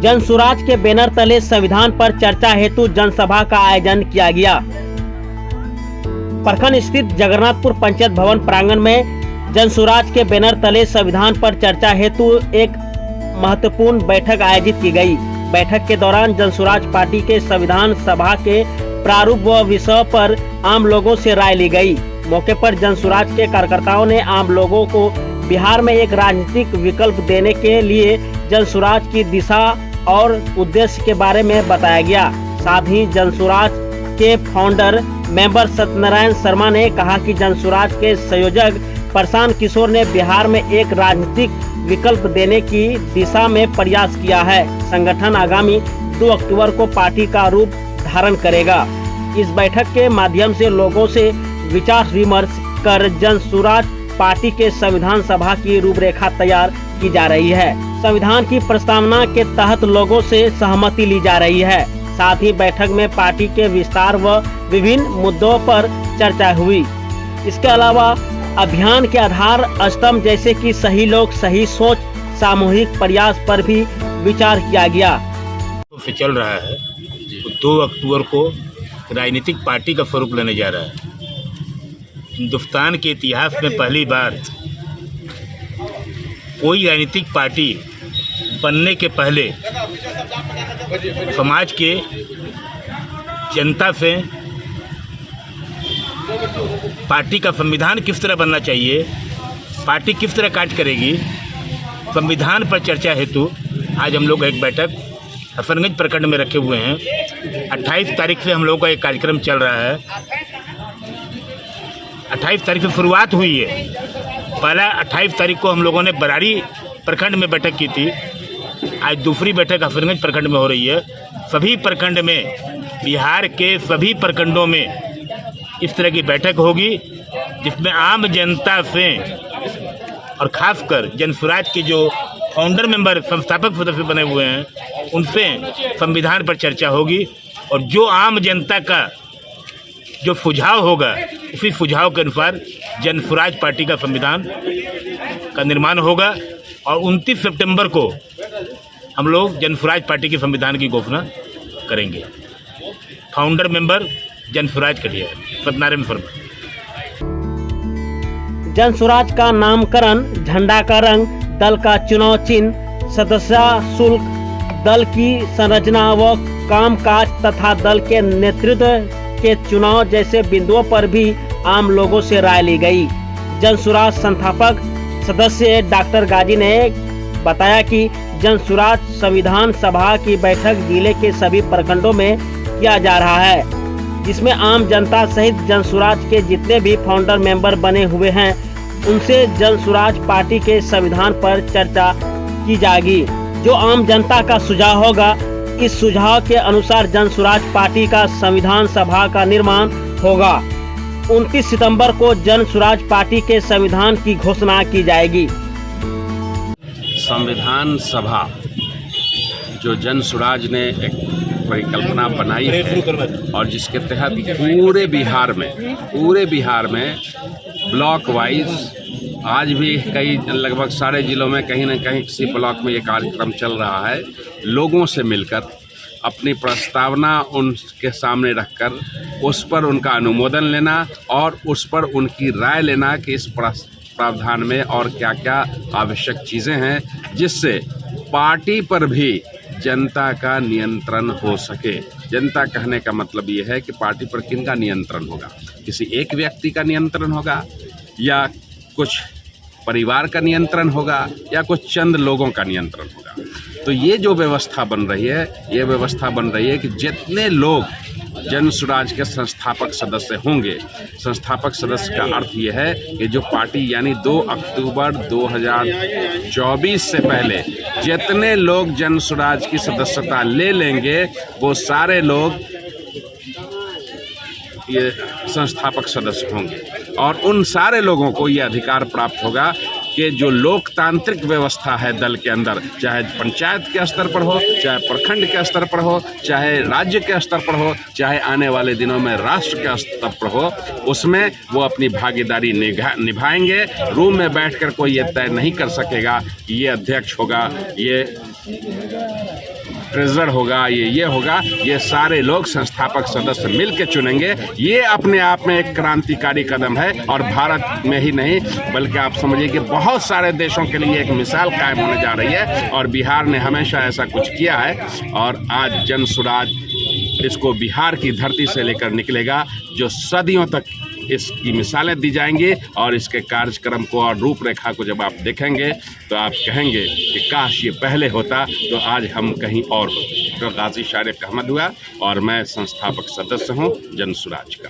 जनसुराज के बैनर तले संविधान पर चर्चा हेतु जनसभा का आयोजन किया गया। प्रखंड स्थित जगन्नाथपुर पंचायत भवन प्रांगण में जनसुराज के बैनर तले संविधान पर चर्चा हेतु एक महत्वपूर्ण बैठक आयोजित की गई। बैठक के दौरान जनसुराज पार्टी के संविधान सभा के प्रारूप व विषय पर आम लोगों से राय ली गई। मौके पर जनसुराज के कार्यकर्ताओं ने आम लोगों को बिहार में एक राजनीतिक विकल्प देने के लिए जनसुराज की दिशा और उद्देश्य के बारे में बताया गया। साथ ही जनसुराज के फाउंडर मेंबर सत्यनारायण शर्मा ने कहा कि जनसुराज के संयोजक प्रशांत किशोर ने बिहार में एक राजनीतिक विकल्प देने की दिशा में प्रयास किया है। संगठन आगामी 2 अक्टूबर को पार्टी का रूप धारण करेगा। इस बैठक के माध्यम से लोगों से विचार विमर्श कर जनसुराज पार्टी के संविधान सभा की रूपरेखा तैयार की जा रही है। संविधान की प्रस्तावना के तहत लोगों से सहमति ली जा रही है। साथ ही बैठक में पार्टी के विस्तार व विभिन्न मुद्दों पर चर्चा हुई। इसके अलावा अभियान के आधार स्तंभ जैसे कि सही लोग सही सोच सामूहिक प्रयास पर भी विचार किया गया। चल रहा है 2 अक्टूबर को राजनीतिक पार्टी का स्वरूप लेने जा रहा है। हिंदुस्तान के इतिहास में पहली बार कोई राजनीतिक पार्टी बनने के पहले समाज के जनता से पार्टी का संविधान किस तरह बनना चाहिए, पार्टी किस तरह कार्य करेगी, संविधान पर चर्चा हेतु आज हम लोग एक बैठक हसनगंज प्रखंड में रखे हुए हैं। 28 तारीख से हम लोगों का एक कार्यक्रम चल रहा है। 28 तारीख से शुरुआत हुई है। पहला 28 तारीख को हम लोगों ने बरारी प्रखंड में बैठक की थी। आज दूसरी बैठक हसनगंज प्रखंड में हो रही है। सभी प्रखंड में, बिहार के सभी प्रखंडों में इस तरह की बैठक होगी जिसमें आम जनता से और खासकर जनसुराज के जो फाउंडर मेंबर संस्थापक सदस्य बने हुए हैं उनसे संविधान पर चर्चा होगी और जो आम जनता का जो सुझाव होगा उसी सुझाव के अनुसार जनसुराज पार्टी का संविधान का निर्माण होगा और 29 सितंबर को हम लोग जनसुराज पार्टी के संविधान की घोषणा करेंगे। फाउंडर मेंबर जनसुराज कटिया सत्यनारायण शर्मा। जनसुराज का नामकरण, झंडा का रंग, दल का चुनाव चिन्ह, सदस्य शुल्क, दल की संरचना व कामकाज तथा दल के नेतृत्व के चुनाव जैसे बिंदुओं पर भी आम लोगों से राय ली गई। जनसुराज संस्थापक सदस्य डॉक्टर गाजी ने बताया कि जनसुराज संविधान सभा की बैठक जिले के सभी प्रखंडों में किया जा रहा है, जिसमें आम जनता सहित जनसुराज के जितने भी फाउंडर मेंबर बने हुए हैं उनसे जनसुराज पार्टी के संविधान पर चर्चा की जाएगी। जो आम जनता का सुझाव होगा, इस सुझाव के अनुसार जनसुराज पार्टी का संविधान सभा का निर्माण होगा। 29 सितंबर को जनसुराज पार्टी के संविधान की घोषणा की जाएगी। संविधान सभा जो जनसुराज ने एक परिकल्पना बनाई है और जिसके तहत पूरे बिहार में ब्लॉक वाइज आज भी कई लगभग सारे जिलों में कहीं न कहीं किसी ब्लॉक में ये कार्यक्रम चल रहा है। लोगों से मिलकर अपनी प्रस्तावना उनके सामने रखकर उस पर उनका अनुमोदन लेना और उस पर उनकी राय लेना कि इस प्रावधान में और क्या क्या आवश्यक चीज़ें हैं जिससे पार्टी पर भी जनता का नियंत्रण हो सके। जनता कहने का मतलब ये है कि पार्टी पर किनका नियंत्रण होगा, किसी एक व्यक्ति का नियंत्रण होगा या कुछ परिवार का नियंत्रण होगा या कुछ चंद लोगों का नियंत्रण होगा। तो ये जो व्यवस्था बन रही है, ये व्यवस्था बन रही है कि जितने लोग जनसुराज के संस्थापक सदस्य होंगे, संस्थापक सदस्य का अर्थ ये है कि जो पार्टी यानी 2 अक्टूबर 2024 से पहले जितने लोग जनसुराज की सदस्यता ले लेंगे वो सारे लोग ये संस्थापक सदस्य होंगे और उन सारे लोगों को ये अधिकार प्राप्त होगा कि जो लोकतांत्रिक व्यवस्था है दल के अंदर, चाहे पंचायत के स्तर पर हो, चाहे प्रखंड के स्तर पर हो, चाहे राज्य के स्तर पर हो, चाहे आने वाले दिनों में राष्ट्र के स्तर पर हो, उसमें वो अपनी भागीदारी निभाएंगे। रूम में बैठकर कोई ये तय नहीं कर सकेगा कि ये अध्यक्ष होगा, ये ट्रेजरर होगा, ये होगा, ये सारे लोग संस्थापक सदस्य मिल के चुनेंगे। ये अपने आप में एक क्रांतिकारी कदम है और भारत में ही नहीं बल्कि आप समझिए कि बहुत सारे देशों के लिए एक मिसाल कायम होने जा रही है। और बिहार ने हमेशा ऐसा कुछ किया है और आज जन सुराज इसको बिहार की धरती से लेकर निकलेगा, जो सदियों तक इसकी मिसालें दी जाएंगी। और इसके कार्यक्रम को और रूपरेखा को जब आप देखेंगे तो आप कहेंगे कि काश ये पहले होता तो आज हम कहीं और होते। तो गाजी शारिक अहमद हुआ और मैं संस्थापक सदस्य हूँ जन सुराज का।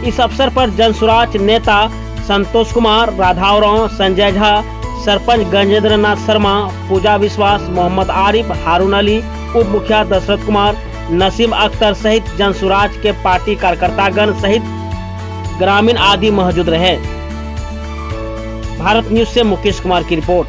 इस अवसर पर जन सुराज नेता संतोष कुमार, राधावराव, संजय झा, सरपंच गजेंद्र नाथ शर्मा, पूजा विश्वास, मोहम्मद आरिफ, हारून अली, उप मुखिया दशरथ कुमार, नसीम अख्तर सहित जन सुराज के पार्टी कार्यकर्तागण सहित ग्रामीण आदि मौजूद रहे। भारत न्यूज से मुकेश कुमार की रिपोर्ट।